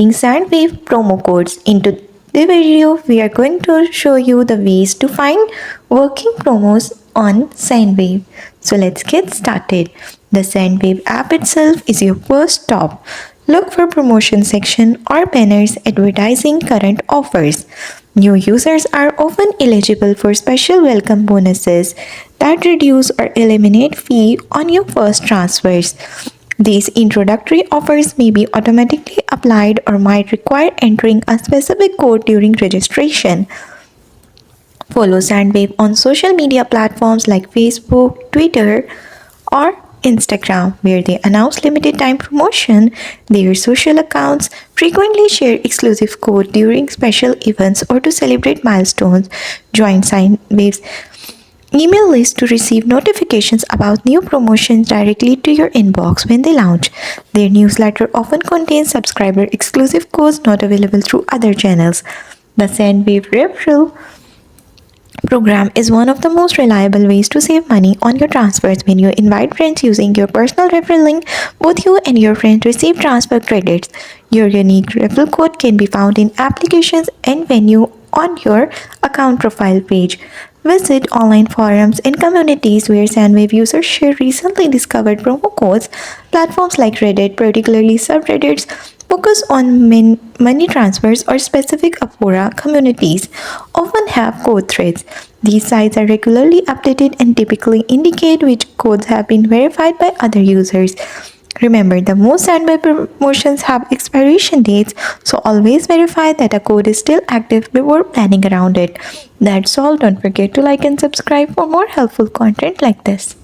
creating Sendwave promo codes. Into the video, we are going to show you the ways to find working promos on Sendwave. So let's get started. The Sendwave app itself is your first stop. Look for promotion section or banners advertising current offers. New users are often eligible for special welcome bonuses that reduce or eliminate fee on your first transfers. These introductory offers may be automatically applied or might require entering a specific code during registration. Follow Sendwave on social media platforms like Facebook, Twitter, or Instagram, where they announce limited time promotion. Their social accounts frequently share exclusive code during special events or to celebrate milestones. Join Sendwave's email list to receive notifications about new promotions directly to your inbox when they launch. Their newsletter often contains subscriber exclusive codes not available through other channels. The Sendwave Referral program is one of the most reliable ways to save money on your transfers. When you invite friends using your personal referral link, both you and your friend receive transfer credits. Your unique referral code can be found in applications and venue on your account profile page. Visit online forums and communities where Sendwave users share recently discovered promo codes. Platforms like Reddit, particularly subreddits, focus on money transfers or specific Apora communities, often have code threads. These sites are regularly updated and typically indicate which codes have been verified by other users. Remember, the most Sendwave promotions have expiration dates, so always verify that a code is still active before planning around it. That's all. Don't forget to like and subscribe for more helpful content like this.